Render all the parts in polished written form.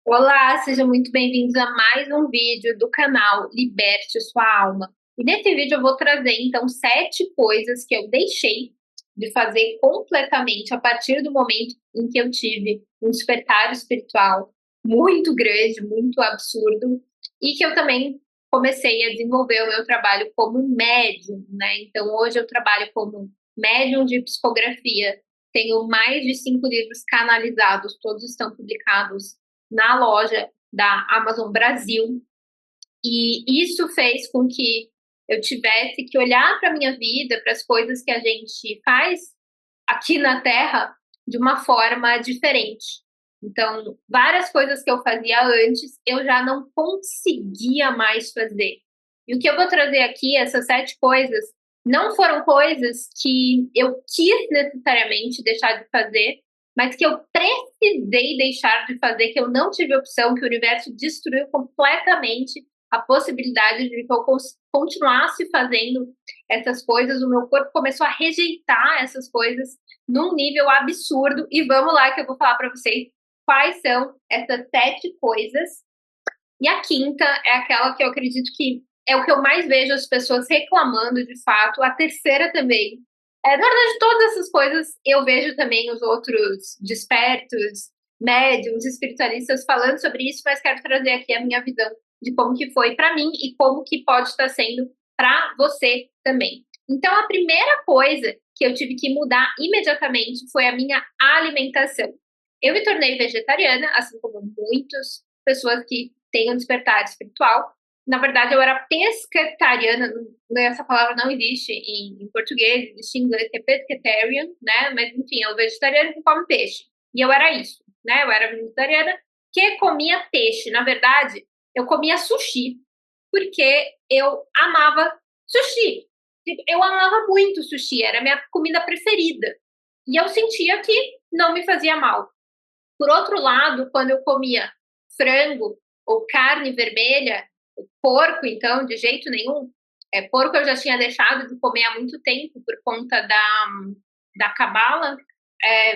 Olá, sejam muito bem-vindos a mais um vídeo do canal Liberte Sua Alma. E nesse vídeo eu vou trazer então 7 coisas que eu deixei de fazer completamente a partir do momento em que eu tive um despertar espiritual muito grande, muito absurdo, e que eu também comecei a desenvolver o meu trabalho como médium, né? Então hoje eu trabalho como médium de psicografia. Tenho mais de 5 livros canalizados, todos estão publicados na loja da Amazon Brasil. E isso fez com que eu tivesse que olhar para a minha vida, para as coisas que a gente faz aqui na Terra, de uma forma diferente. Então, várias coisas que eu fazia antes, eu já não conseguia mais fazer. E o que eu vou trazer aqui, essas 7 coisas, não foram coisas que eu quis necessariamente deixar de fazer, mas que eu precisei deixar de fazer, que eu não tive opção, que o universo destruiu completamente a possibilidade de que eu continuasse fazendo essas coisas. O meu corpo começou a rejeitar essas coisas num nível absurdo. E vamos lá que eu vou falar para vocês quais são essas 7 coisas. E a quinta é aquela que eu acredito que é o que eu mais vejo as pessoas reclamando de fato. A terceira também. Na verdade, todas essas coisas eu vejo também os outros despertos, médiums, espiritualistas falando sobre isso, mas quero trazer aqui a minha visão de como que foi para mim e como que pode estar sendo para você também. Então, a primeira coisa que eu tive que mudar imediatamente foi a minha alimentação. Eu me tornei vegetariana, assim como muitas pessoas que têm um despertar espiritual. Na verdade, eu era pescetariana, essa palavra não existe em português, existe em inglês, que é pescatarian, né? Mas, enfim, é o vegetariano que come peixe. E eu era isso, né? Eu era vegetariana que comia peixe. Na verdade, eu comia sushi, porque eu amava sushi. Eu amava muito sushi, era a minha comida preferida. E eu sentia que não me fazia mal. Por outro lado, quando eu comia frango ou carne vermelha, porco, então, de jeito nenhum. Porco eu já tinha deixado de comer há muito tempo por conta da cabala.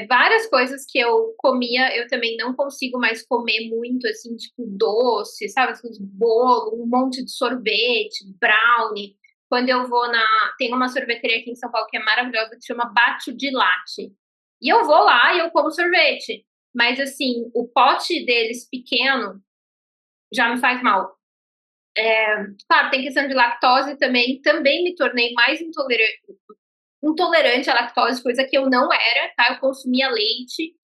Várias coisas que eu comia, eu também não consigo mais comer muito, assim, tipo doce, sabe? Assim, bolo, um monte de sorvete, brownie. Quando eu vou na. Tem uma sorveteria aqui em São Paulo que é maravilhosa, que chama Bate de Latte. E eu vou lá e eu como sorvete. Mas, assim, o pote deles pequeno já me faz mal. Claro, tem questão de lactose também. Também me tornei mais intolerante à lactose, coisa que eu não era, tá? Eu consumia leite,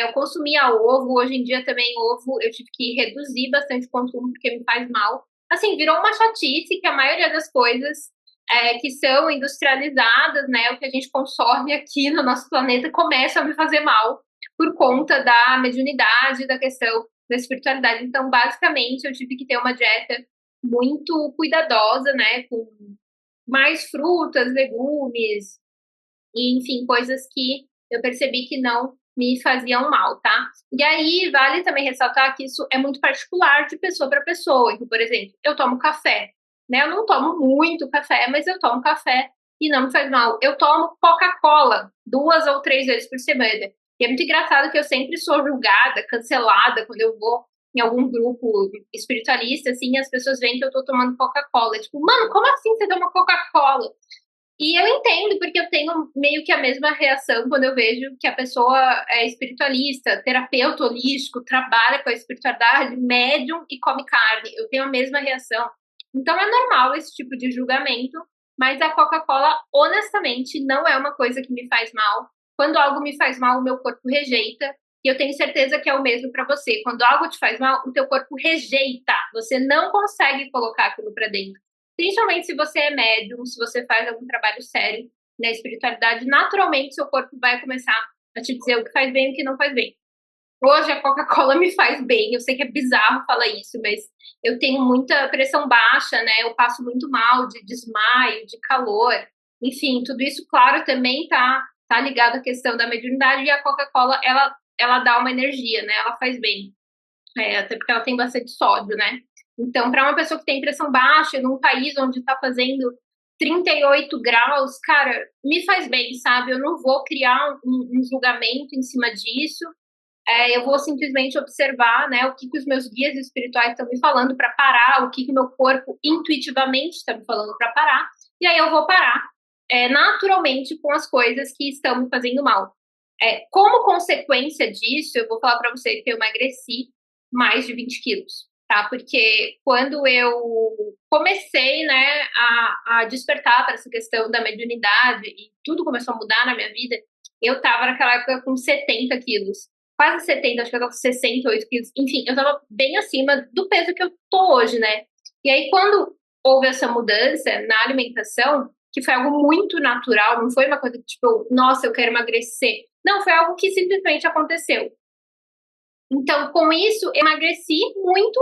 eu consumia ovo. Hoje em dia também ovo eu tive que reduzir bastante o consumo porque me faz mal. Assim, virou uma chatice que a maioria das coisas que são industrializadas, né, o que a gente consome aqui no nosso planeta começa a me fazer mal por conta da mediunidade, da questão da espiritualidade. Então, basicamente, eu tive que ter uma dieta muito cuidadosa, né, com mais frutas, legumes, e enfim, coisas que eu percebi que não me faziam mal, tá? E aí, vale também ressaltar que isso é muito particular de pessoa para pessoa. Então, por exemplo, eu tomo café, né? Eu não tomo muito café, mas eu tomo café e não me faz mal. Eu tomo Coca-Cola 2 ou 3 vezes por semana. E é muito engraçado que eu sempre sou julgada, cancelada quando eu vou em algum grupo espiritualista, assim, as pessoas veem que eu tô tomando Coca-Cola. Tipo, mano, como assim você toma Coca-Cola? E eu entendo, porque eu tenho meio que a mesma reação quando eu vejo que a pessoa é espiritualista, terapeuta holístico, trabalha com a espiritualidade, médium e come carne. Eu tenho a mesma reação. Então é normal esse tipo de julgamento, mas a Coca-Cola, honestamente, não é uma coisa que me faz mal. Quando algo me faz mal, o meu corpo rejeita. E eu tenho certeza que é o mesmo para você. Quando algo te faz mal, o teu corpo rejeita. Você não consegue colocar aquilo para dentro. Principalmente se você é médium, se você faz algum trabalho sério na espiritualidade, naturalmente seu corpo vai começar a te dizer o que faz bem e o que não faz bem. Hoje a Coca-Cola me faz bem, eu sei que é bizarro falar isso, mas eu tenho muita pressão baixa, né? Eu passo muito mal de desmaio, de calor, enfim, tudo isso, claro, também tá ligado à questão da mediunidade e a Coca-Cola, ela dá uma energia, né? Ela faz bem, até porque ela tem bastante sódio, né? Então, para uma pessoa que tem pressão baixa, num país onde está fazendo 38 graus, cara, me faz bem, sabe? Eu não vou criar um julgamento em cima disso. eu vou simplesmente observar, né, o que os meus guias espirituais estão me falando para parar, o que o meu corpo intuitivamente está me falando para parar, e aí eu vou parar naturalmente com as coisas que estão me fazendo mal. Como consequência disso, eu vou falar para você que eu emagreci mais de 20 quilos, tá? Porque quando eu comecei, né, a despertar para essa questão da mediunidade e tudo começou a mudar na minha vida, eu tava naquela época com 70 quilos. Quase 70, acho que eu tava com 68 quilos. Enfim, eu tava bem acima do peso que eu tô hoje, né? E aí, quando houve essa mudança na alimentação, que foi algo muito natural, não foi uma coisa que, tipo, nossa, eu quero emagrecer. Não, foi algo que simplesmente aconteceu. Então, com isso, eu emagreci muito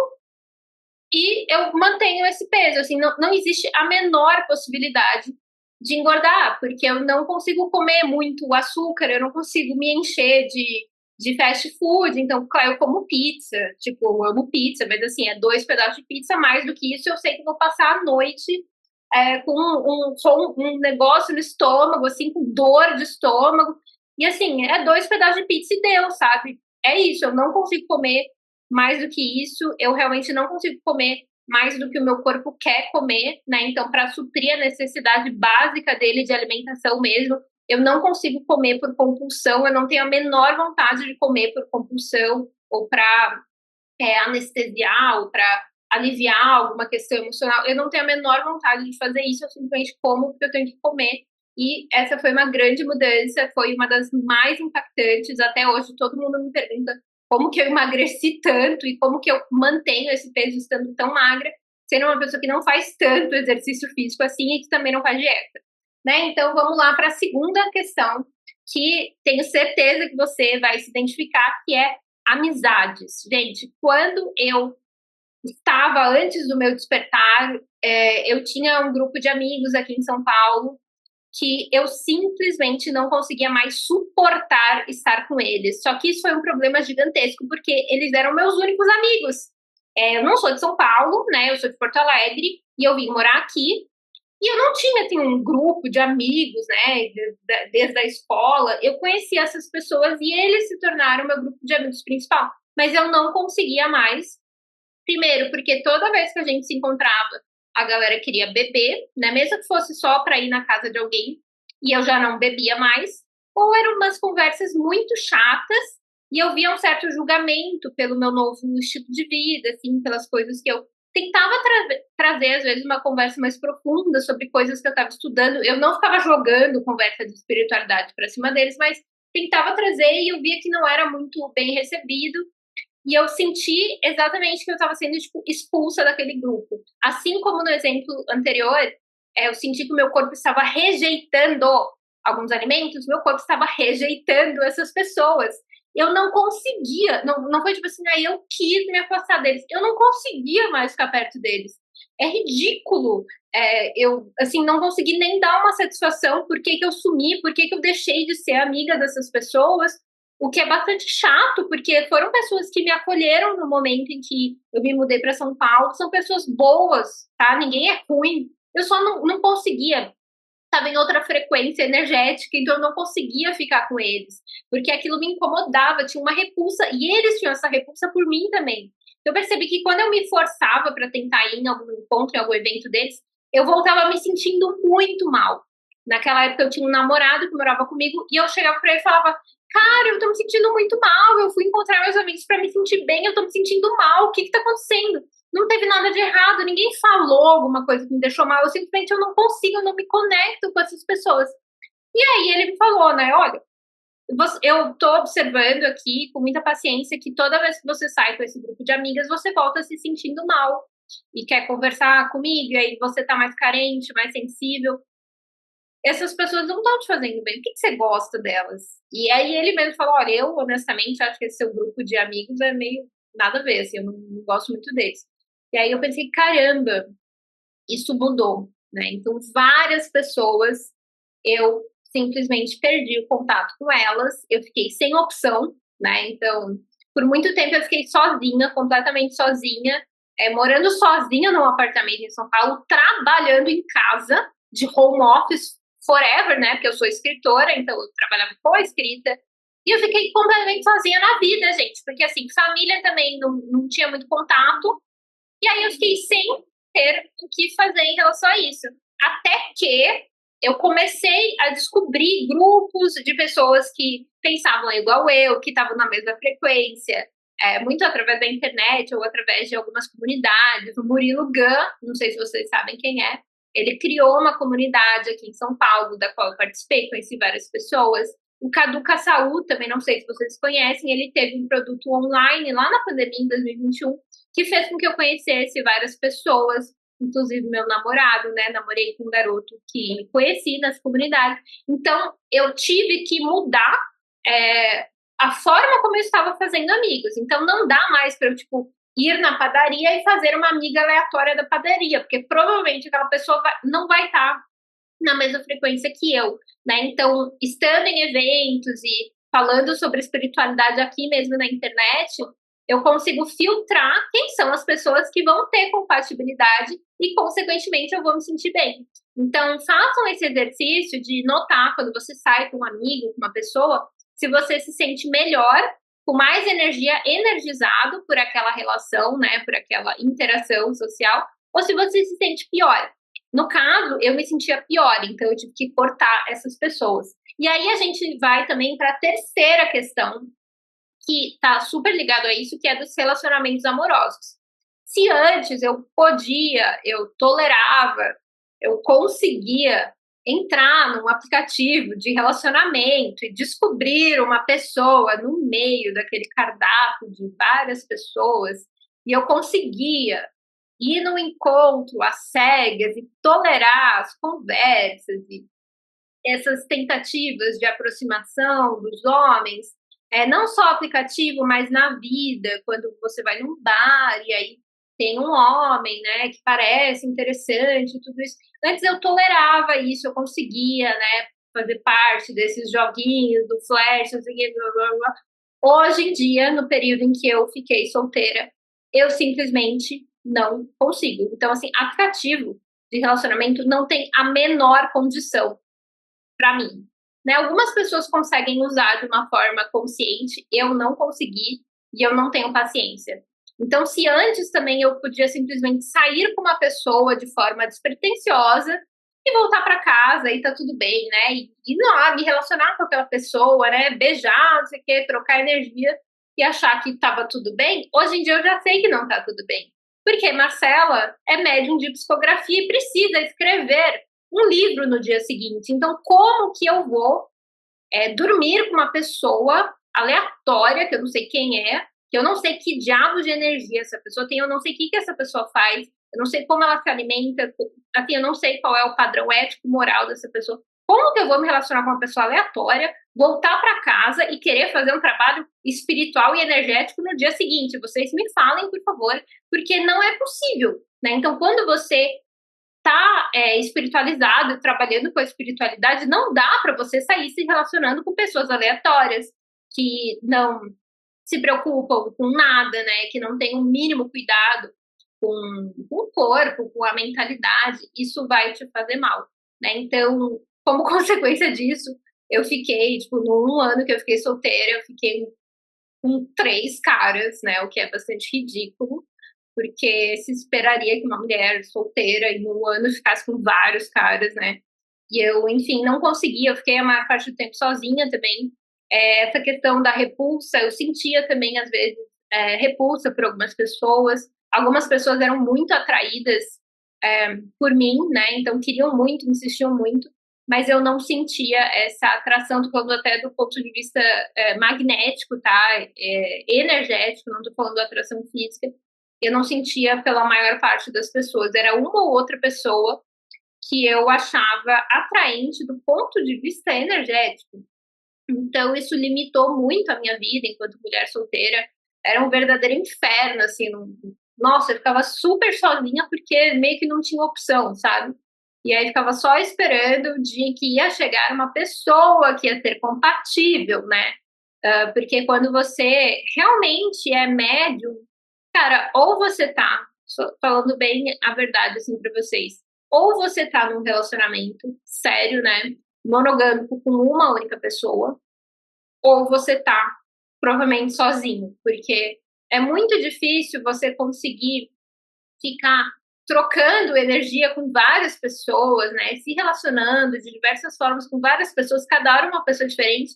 e eu mantenho esse peso. Assim, não existe a menor possibilidade de engordar, porque eu não consigo comer muito açúcar, eu não consigo me encher de fast food. Então, claro, eu como pizza, tipo, eu amo pizza, mas assim, 2 pedaços de pizza, mais do que isso, eu sei que vou passar a noite com um negócio no estômago, assim, com dor de estômago. E assim, 2 pedaços de pizza e deu, sabe? É isso, eu não consigo comer mais do que isso, eu realmente não consigo comer mais do que o meu corpo quer comer, né? Então, para suprir a necessidade básica dele de alimentação mesmo, eu não consigo comer por compulsão, eu não tenho a menor vontade de comer por compulsão ou para anestesiar ou para aliviar alguma questão emocional. Eu não tenho a menor vontade de fazer isso, eu simplesmente como porque eu tenho que comer. E essa foi uma grande mudança, foi uma das mais impactantes. Até hoje, todo mundo me pergunta como que eu emagreci tanto e como que eu mantenho esse peso estando tão magra, sendo uma pessoa que não faz tanto exercício físico assim e que também não faz dieta. Né? Então, vamos lá para a segunda questão, que tenho certeza que você vai se identificar, que é amizades. Gente, quando eu estava antes do meu despertar, eu tinha um grupo de amigos aqui em São Paulo que eu simplesmente não conseguia mais suportar estar com eles. Só que isso foi um problema gigantesco, porque eles eram meus únicos amigos. Eu não sou de São Paulo, né? Eu sou de Porto Alegre e eu vim morar aqui. E eu não tinha assim, um grupo de amigos, né? Desde a escola. Eu conhecia essas pessoas e eles se tornaram meu grupo de amigos principal. Mas eu não conseguia mais. Primeiro, porque toda vez que a gente se encontrava, a galera queria beber, né? Mesmo que fosse só para ir na casa de alguém, e eu já não bebia mais. Ou eram umas conversas muito chatas, e eu via um certo julgamento pelo meu novo estilo de vida, assim, pelas coisas que eu tentava trazer, às vezes, uma conversa mais profunda sobre coisas que eu estava estudando. Eu não ficava jogando conversa de espiritualidade para cima deles, mas tentava trazer e eu via que não era muito bem recebido. E eu senti exatamente que eu estava sendo, tipo, expulsa daquele grupo. Assim como no exemplo anterior, eu senti que o meu corpo estava rejeitando alguns alimentos, meu corpo estava rejeitando essas pessoas. Eu não conseguia, não foi tipo assim, eu quis me afastar deles. Eu não conseguia mais ficar perto deles. É ridículo. Eu, assim, não consegui nem dar uma satisfação por que eu sumi, por que eu deixei de ser amiga dessas pessoas. O que é bastante chato, porque foram pessoas que me acolheram no momento em que eu me mudei para São Paulo, são pessoas boas, tá? Ninguém é ruim. Eu só não conseguia, estava em outra frequência energética, então eu não conseguia ficar com eles, porque aquilo me incomodava, tinha uma repulsa, e eles tinham essa repulsa por mim também. Eu percebi que quando eu me forçava para tentar ir em algum encontro, em algum evento deles, eu voltava me sentindo muito mal. Naquela época eu tinha um namorado que morava comigo, e eu chegava para ele e falava: cara, eu tô me sentindo muito mal, eu fui encontrar meus amigos para me sentir bem, eu tô me sentindo mal, o que tá acontecendo? Não teve nada de errado, ninguém falou alguma coisa que me deixou mal, eu simplesmente eu não consigo, eu não me conecto com essas pessoas. E aí ele me falou, né, olha, eu tô observando aqui com muita paciência que toda vez que você sai com esse grupo de amigas, você volta se sentindo mal e quer conversar comigo, e aí você tá mais carente, mais sensível. Essas pessoas não estão te fazendo bem, por que você gosta delas? E aí ele mesmo falou, olha, eu honestamente acho que esse seu grupo de amigos é meio nada a ver, assim, eu não gosto muito deles. E aí eu pensei, caramba, isso mudou, né? Então várias pessoas eu simplesmente perdi o contato com elas, eu fiquei sem opção, né? Então, por muito tempo eu fiquei sozinha, completamente sozinha, morando sozinha num apartamento em São Paulo, trabalhando em casa, de home office forever, né? Porque eu sou escritora, então eu trabalhava com a escrita. E eu fiquei completamente sozinha na vida, gente, porque assim, família também não tinha muito contato, e aí eu fiquei sem ter o que fazer em relação a isso. Até que eu comecei a descobrir grupos de pessoas que pensavam igual eu, que estavam na mesma frequência, muito através da internet ou através de algumas comunidades. O Murilo Gun, não sei se vocês sabem quem é, ele criou uma comunidade aqui em São Paulo, da qual eu participei, conheci várias pessoas. O Cadu Caçaú, também não sei se vocês conhecem, ele teve um produto online lá na pandemia, em 2021, que fez com que eu conhecesse várias pessoas, inclusive meu namorado, né? Namorei com um garoto que conheci nas comunidades. Então, eu tive que mudar a forma como eu estava fazendo amigos. Então, não dá mais para eu, tipo, ir na padaria e fazer uma amiga aleatória da padaria, porque provavelmente aquela pessoa não vai estar na mesma frequência que eu, né? Então, estando em eventos e falando sobre espiritualidade aqui mesmo na internet, eu consigo filtrar quem são as pessoas que vão ter compatibilidade e, consequentemente, eu vou me sentir bem. Então, façam esse exercício de notar quando você sai com um amigo, com uma pessoa, se você se sente melhor, com mais energia, energizado por aquela relação, né, por aquela interação social, ou se você se sente pior. No caso, eu me sentia pior, então eu tive que cortar essas pessoas. E aí a gente vai também para a terceira questão, que está super ligado a isso, que é dos relacionamentos amorosos. Se antes eu podia, eu tolerava, eu conseguia entrar num aplicativo de relacionamento e descobrir uma pessoa no meio daquele cardápio de várias pessoas, e eu conseguia ir no encontro às cegas e tolerar as conversas e essas tentativas de aproximação dos homens, não só aplicativo, mas na vida, quando você vai num bar e aí tem um homem, né, que parece interessante, tudo isso. Antes eu tolerava isso, eu conseguia, né, fazer parte desses joguinhos do flash, assim, blá, blá, blá. Hoje em dia, no período em que eu fiquei solteira, eu simplesmente não consigo. Então, assim, aplicativo de relacionamento não tem a menor condição para mim. Né? Algumas pessoas conseguem usar de uma forma consciente, eu não consegui e eu não tenho paciência. Então, se antes também eu podia simplesmente sair com uma pessoa de forma despretensiosa e voltar para casa e tá tudo bem, né? E não, me relacionar com aquela pessoa, né? Beijar, não sei o quê, trocar energia e achar que tava tudo bem, hoje em dia eu já sei que não tá tudo bem. Porque Marcela é médium de psicografia e precisa escrever um livro no dia seguinte. Então, como que eu vou dormir com uma pessoa aleatória, que eu não sei quem é, que eu não sei que diabo de energia essa pessoa tem, eu não sei o que essa pessoa faz, eu não sei como ela se alimenta, assim, eu não sei qual é o padrão ético, moral dessa pessoa. Como que eu vou me relacionar com uma pessoa aleatória, voltar para casa e querer fazer um trabalho espiritual e energético no dia seguinte? Vocês me falem, por favor, porque não é possível, né? Então, quando você tá espiritualizado, trabalhando com a espiritualidade, não dá para você sair se relacionando com pessoas aleatórias que não se preocupam com nada, né? Que não tem o mínimo cuidado com o corpo, com a mentalidade. Isso vai te fazer mal, né? Então, como consequência disso, eu fiquei, tipo, no 1 ano que eu fiquei solteira, eu fiquei com 3 caras, né? O que é bastante ridículo, porque se esperaria que uma mulher solteira em 1 ano ficasse com vários caras, né? E eu, enfim, não conseguia, eu fiquei a maior parte do tempo sozinha também. Essa questão da repulsa, eu sentia também, às vezes, repulsa por algumas pessoas. Algumas pessoas eram muito atraídas por mim, né? Então queriam muito, insistiam muito, mas eu não sentia essa atração, tô falando até do ponto de vista magnético, tá? Energético, não tô falando da atração física. Eu não sentia pela maior parte das pessoas. Era uma ou outra pessoa que eu achava atraente do ponto de vista energético. Então, isso limitou muito a minha vida enquanto mulher solteira. Era um verdadeiro inferno, assim. Nossa, eu ficava super sozinha porque meio que não tinha opção, sabe? E aí ficava só esperando o dia em que ia chegar uma pessoa que ia ser compatível, né? Porque quando você realmente é médium, cara, ou você tá, falando bem a verdade, assim, pra vocês, ou você tá num relacionamento sério, né? Monogâmico com uma única pessoa, ou você tá provavelmente sozinho, porque é muito difícil você conseguir ficar trocando energia com várias pessoas, né? Se relacionando de diversas formas com várias pessoas, cada hora uma pessoa diferente,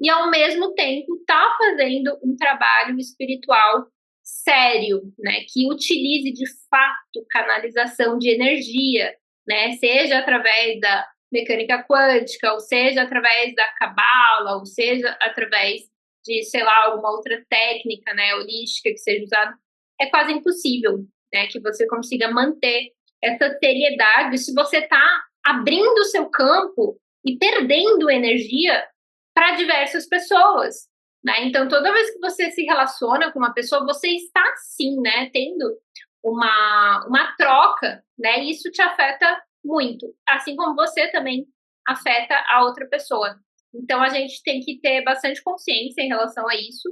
e ao mesmo tempo tá fazendo um trabalho espiritual sério, né? Que utilize de fato canalização de energia, né? Seja através da mecânica quântica, ou seja através da cabala, ou seja através de, sei lá, alguma outra técnica, né, holística que seja usada, é quase impossível, né, que você consiga manter essa seriedade se você está abrindo o seu campo e perdendo energia para diversas pessoas, né? Então, toda vez que você se relaciona com uma pessoa, você está sim, né, tendo uma troca, né? E isso te afeta muito, assim como você também afeta a outra pessoa. Então, a gente tem que ter bastante consciência em relação a isso.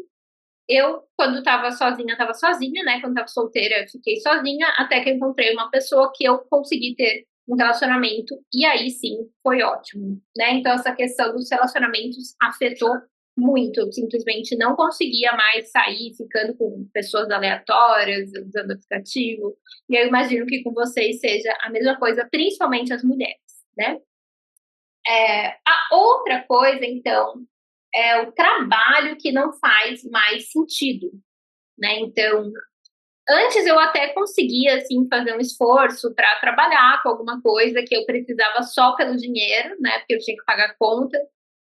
Eu, quando estava sozinha, né? Quando estava solteira, eu fiquei sozinha, até que eu encontrei uma pessoa que eu consegui ter um relacionamento, e aí sim, foi ótimo, né? Então, essa questão dos relacionamentos afetou muito. Eu simplesmente não conseguia mais sair ficando com pessoas aleatórias, usando aplicativo. E eu imagino que com vocês seja a mesma coisa, principalmente as mulheres, né? A outra coisa, então, é o trabalho que não faz mais sentido, né? Então, antes eu até conseguia, assim, fazer um esforço para trabalhar com alguma coisa que eu precisava só pelo dinheiro, né? Porque eu tinha que pagar conta.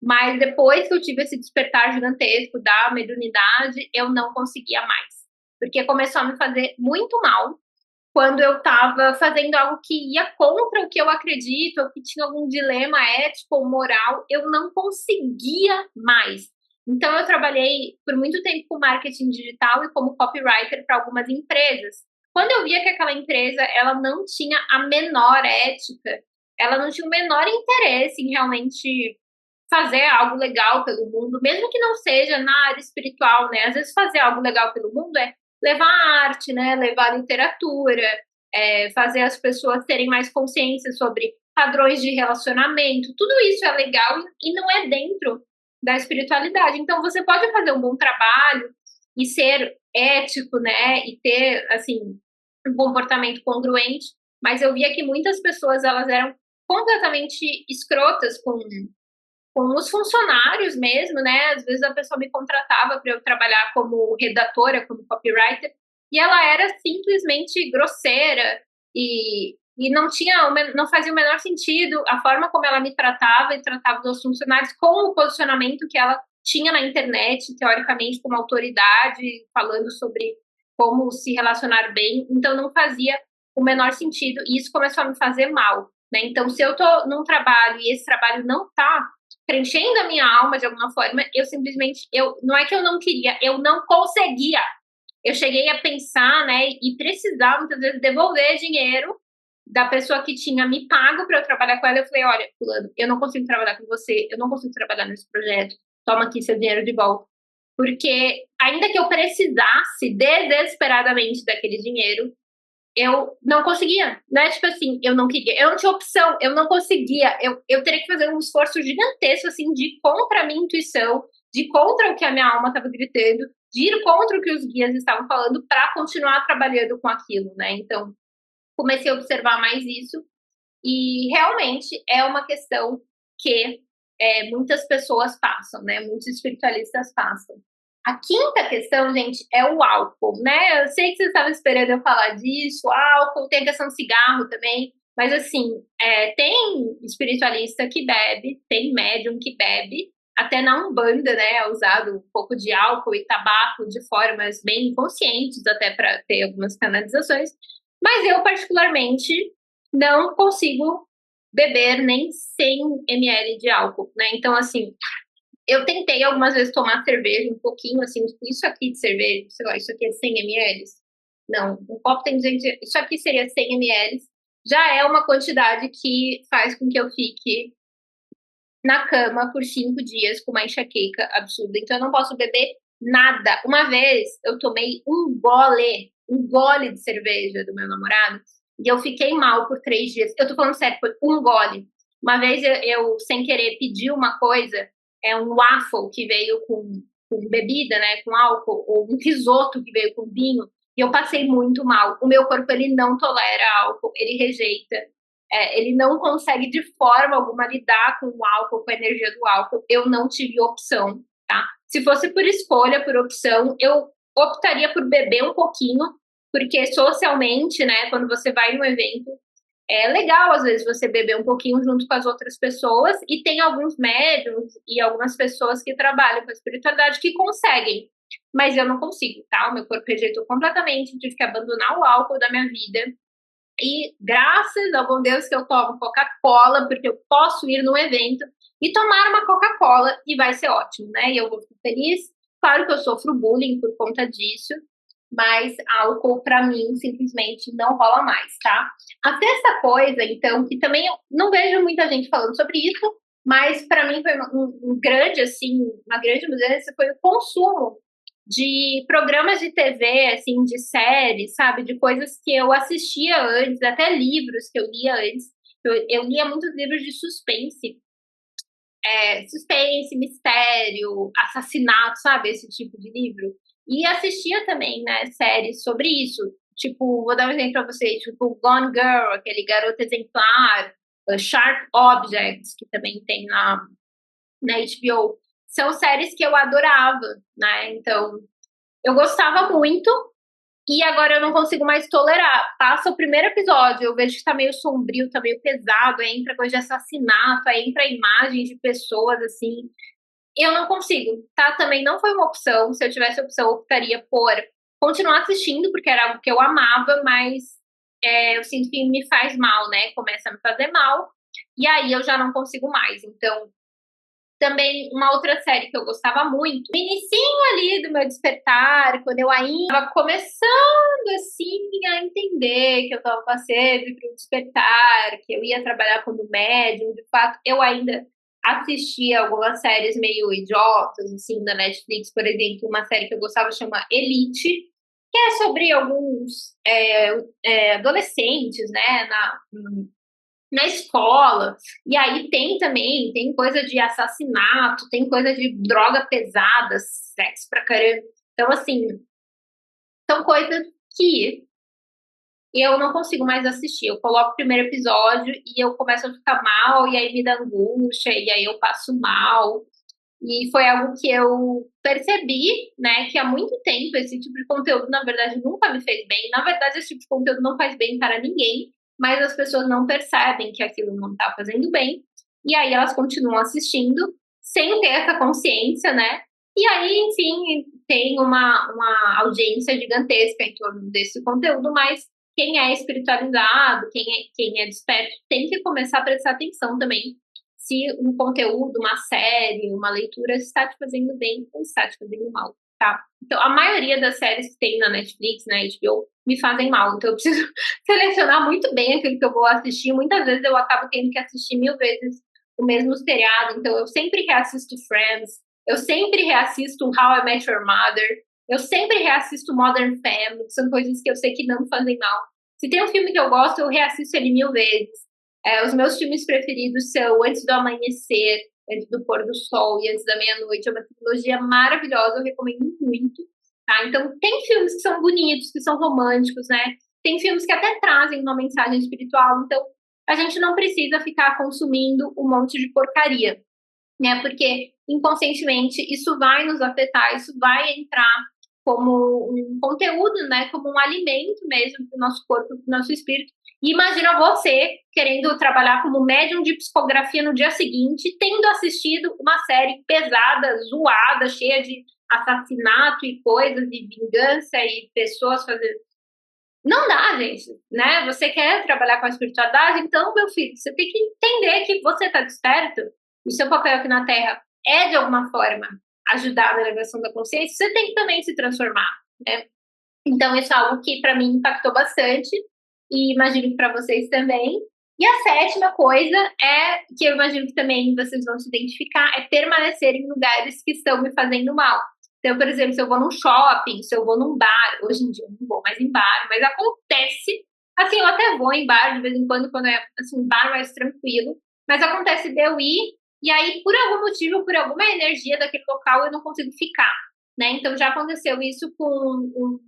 Mas depois que eu tive esse despertar gigantesco da mediunidade, eu não conseguia mais. Porque começou a me fazer muito mal quando eu estava fazendo algo que ia contra o que eu acredito, ou que tinha algum dilema ético ou moral, eu não conseguia mais. Então, eu trabalhei por muito tempo com marketing digital e como copywriter para algumas empresas. Quando eu via que aquela empresa ela não tinha a menor ética, ela não tinha o menor interesse em realmente fazer algo legal pelo mundo, mesmo que não seja na área espiritual, né? Às vezes fazer algo legal pelo mundo é levar arte, né? Levar literatura, fazer as pessoas terem mais consciência sobre padrões de relacionamento. Tudo isso é legal e não é dentro da espiritualidade. Então você pode fazer um bom trabalho e ser ético, né? E ter assim um comportamento congruente, mas eu via que muitas pessoas elas eram completamente escrotas com os funcionários mesmo, né? Às vezes a pessoa me contratava para eu trabalhar como redatora, como copywriter, e ela era simplesmente grosseira e não fazia o menor sentido a forma como ela me tratava e tratava dos funcionários com o posicionamento que ela tinha na internet, teoricamente como autoridade, falando sobre como se relacionar bem, então não fazia o menor sentido e isso começou a me fazer mal, né? Então, se eu tô num trabalho e esse trabalho não tá preenchendo a minha alma de alguma forma, eu simplesmente, não é que eu não queria, eu não conseguia. Eu cheguei a pensar, né, e precisar muitas vezes devolver dinheiro da pessoa que tinha me pago para eu trabalhar com ela. Eu falei, olha, fulano, eu não consigo trabalhar com você, eu não consigo trabalhar nesse projeto, toma aqui seu dinheiro de volta. Porque ainda que eu precisasse desesperadamente daquele dinheiro, eu não conseguia, né? Tipo assim, eu não queria, eu não tinha opção, eu não conseguia, eu teria que fazer um esforço gigantesco, assim, de ir contra a minha intuição, de ir contra o que a minha alma estava gritando, de ir contra o que os guias estavam falando para continuar trabalhando com aquilo, né? Então, comecei a observar mais isso e realmente é uma questão que muitas pessoas passam, né? Muitos espiritualistas passam. A quinta questão, gente, é o álcool, né? Eu sei que vocês estavam esperando eu falar disso, álcool, tem a questão do cigarro também, mas assim, tem espiritualista que bebe, tem médium que bebe, até na Umbanda, né, é usado um pouco de álcool e tabaco de formas bem inconscientes, até para ter algumas canalizações, mas eu particularmente não consigo beber nem 100 ml de álcool, né? Então, assim, eu tentei algumas vezes tomar cerveja, um pouquinho, assim, isso aqui de cerveja, sei lá, isso aqui é 100 ml. Não, um copo tem 200, isso aqui seria 100 ml. Já é uma quantidade que faz com que eu fique na cama por 5 dias com uma enxaqueca absurda. Então eu não posso beber nada. Uma vez eu tomei um gole de cerveja do meu namorado, e eu fiquei mal por 3 dias. Eu tô falando sério, foi um gole. Uma vez eu sem querer, pedi uma coisa um waffle que veio com bebida, né, com álcool, ou um risoto que veio com vinho, e eu passei muito mal. O meu corpo, ele não tolera álcool, ele rejeita, ele não consegue de forma alguma lidar com o álcool, com a energia do álcool. Eu não tive opção, tá? Se fosse por escolha, por opção, eu optaria por beber um pouquinho, porque socialmente, né, quando você vai num evento, é legal, às vezes, você beber um pouquinho junto com as outras pessoas, e tem alguns médiums e algumas pessoas que trabalham com a espiritualidade que conseguem, mas eu não consigo, tá? O meu corpo rejeitou completamente, tive que abandonar o álcool da minha vida, e graças ao bom Deus que eu tomo Coca-Cola, porque eu posso ir num evento e tomar uma Coca-Cola e vai ser ótimo, né? E eu vou ficar feliz. Claro que eu sofro bullying por conta disso, mas álcool pra mim simplesmente não rola mais, tá? A sexta coisa, então, que também eu não vejo muita gente falando sobre isso, mas pra mim foi um grande, assim, uma grande mudança, foi o consumo de programas de TV, assim, de séries, sabe? De coisas que eu assistia antes, até livros que eu lia antes. Eu lia muitos livros de suspense, suspense, mistério, assassinato, sabe? Esse tipo de livro. E assistia também, né, séries sobre isso. Tipo, vou dar um exemplo pra vocês, tipo Gone Girl, aquele Garota Exemplar, Sharp Objects, que também tem na HBO. São séries que eu adorava, né? Então, eu gostava muito e agora eu não consigo mais tolerar. Passa o primeiro episódio, eu vejo que tá meio sombrio, tá meio pesado, aí entra coisa de assassinato, aí entra imagens de pessoas, assim. Eu não consigo, tá? Também não foi uma opção. Se eu tivesse opção, eu optaria por continuar assistindo, porque era algo que eu amava, mas eu sinto que me faz mal, né? Começa a me fazer mal, e aí eu já não consigo mais. Então, também, uma outra série que eu gostava muito, no inicinho ali do meu despertar, quando eu ainda estava começando, assim, a entender que eu estava passando para o despertar, que eu ia trabalhar como médium, de fato, eu ainda assistia algumas séries meio idiotas, assim, da Netflix, por exemplo, uma série que eu gostava chama Elite, que é sobre alguns adolescentes, né, na escola. E aí tem também, tem coisa de assassinato, tem coisa de droga pesada, sexo pra caramba. Então, assim, são coisas que eu não consigo mais assistir. Eu coloco o primeiro episódio e eu começo a ficar mal, e aí me dá angústia, e aí eu passo mal. E foi algo que eu percebi, né, que há muito tempo esse tipo de conteúdo, na verdade, nunca me fez bem. Na verdade, esse tipo de conteúdo não faz bem para ninguém, mas as pessoas não percebem que aquilo não está fazendo bem. E aí elas continuam assistindo sem ter essa consciência, né? E aí, enfim, tem uma audiência gigantesca em torno desse conteúdo, mas quem é espiritualizado, quem é desperto, tem que começar a prestar atenção também se um conteúdo, uma série, uma leitura está te fazendo bem ou está te fazendo mal, tá? Então, a maioria das séries que tem na Netflix, na HBO, me fazem mal. Então, eu preciso selecionar muito bem aquilo que eu vou assistir. Muitas vezes eu acabo tendo que assistir 1000 vezes o mesmo seriado. Então, eu sempre reassisto Friends, eu sempre reassisto How I Met Your Mother, eu sempre reassisto Modern Family, que são coisas que eu sei que não me fazem mal. Se tem um filme que eu gosto, eu reassisto ele 1000 vezes. Os meus filmes preferidos são Antes do Amanhecer, Antes do Pôr do Sol e Antes da Meia-Noite. É uma trilogia maravilhosa, eu recomendo muito. Tá? Então, tem filmes que são bonitos, que são românticos, né? Tem filmes que até trazem uma mensagem espiritual. Então, a gente não precisa ficar consumindo um monte de porcaria, né? Porque inconscientemente isso vai nos afetar, isso vai entrar como um conteúdo, né? Como um alimento mesmo para o nosso corpo, para o nosso espírito. E imagina você querendo trabalhar como médium de psicografia no dia seguinte, tendo assistido uma série pesada, zoada, cheia de assassinato e coisas, e vingança e pessoas fazendo. Não dá, gente, né? Você quer trabalhar com a espiritualidade, então, meu filho, você tem que entender que você está desperto, o seu papel aqui na Terra é, de alguma forma, ajudar na elevação da consciência, você tem que também se transformar, né? Então, isso é algo que, para mim, impactou bastante, e imagino que para vocês também. E a sétima coisa que eu imagino que também vocês vão se identificar, é permanecer em lugares que estão me fazendo mal. Então, por exemplo, se eu vou num shopping, se eu vou num bar, hoje em dia eu não vou mais em bar, mas acontece, assim, eu até vou em bar de vez em quando é assim, um bar mais tranquilo, mas acontece de eu ir e aí, por algum motivo, por alguma energia daquele local, eu não consigo ficar, né? Então já aconteceu isso com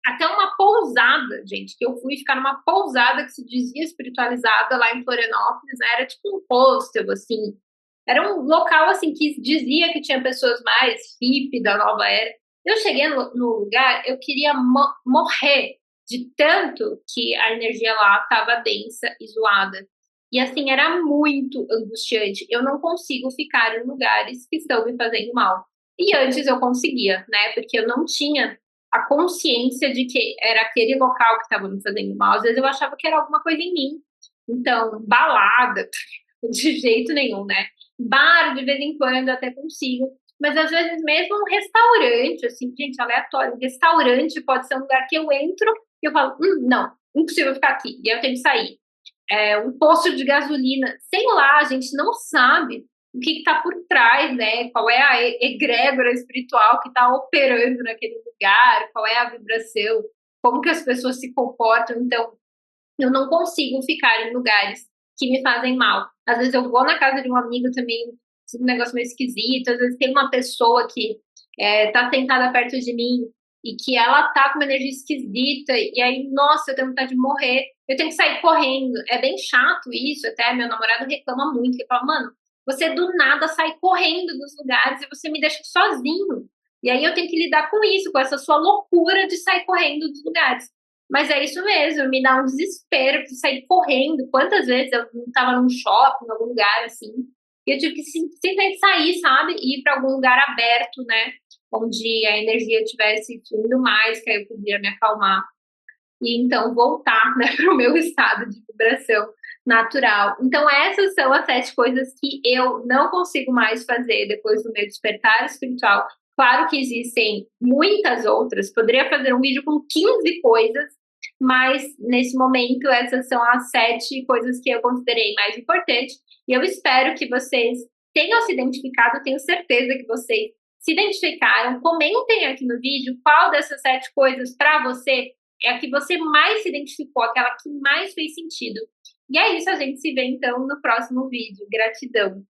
até uma pousada, gente, que eu fui ficar numa pousada que se dizia espiritualizada lá em Florianópolis, né? Era tipo um hostel, assim. Era um local, assim, que dizia que tinha pessoas mais hippie da nova era. Eu cheguei no lugar, eu queria morrer de tanto que a energia lá estava densa e zoada. E assim, era muito angustiante. Eu não consigo ficar em lugares que estão me fazendo mal. E antes eu conseguia, né? Porque eu não tinha a consciência de que era aquele local que estava me fazendo mal. Às vezes eu achava que era alguma coisa em mim. Então, balada, de jeito nenhum, né? Bar, de vez em quando, até consigo. Mas às vezes mesmo um restaurante, assim, gente, aleatório. Um restaurante pode ser um lugar que eu entro e eu falo, não, impossível ficar aqui. E aí eu tenho que sair. Um posto de gasolina, sei lá, a gente não sabe o que está por trás, né? Qual é a egrégora espiritual que está operando naquele lugar, qual é a vibração, como que as pessoas se comportam. Então, eu não consigo ficar em lugares que me fazem mal. Às vezes eu vou na casa de um amigo também, um negócio meio esquisito, às vezes tem uma pessoa que tá sentada perto de mim e que ela tá com uma energia esquisita, e aí, nossa, eu tenho vontade de morrer, eu tenho que sair correndo. É bem chato isso, até meu namorado reclama muito, ele fala, mano, você do nada sai correndo dos lugares e você me deixa sozinho. E aí eu tenho que lidar com isso, com essa sua loucura de sair correndo dos lugares. Mas é isso mesmo, me dá um desespero de sair correndo. Quantas vezes eu estava num shopping, em algum lugar assim, e eu tive que simplesmente sair, sabe? E ir para algum lugar aberto, né? Onde a energia estivesse fluindo mais, que aí eu podia me acalmar. E então voltar, né, para o meu estado de vibração natural. Então, essas são as 7 coisas que eu não consigo mais fazer depois do meu despertar espiritual. Claro que existem muitas outras, poderia fazer um vídeo com 15 coisas, mas nesse momento essas são as 7 coisas que eu considerei mais importantes. E eu espero que vocês tenham se identificado, tenho certeza que vocês se identificaram. Comentem aqui no vídeo qual dessas 7 coisas para você é a que você mais se identificou, aquela que mais fez sentido. E é isso, a gente se vê então no próximo vídeo. Gratidão!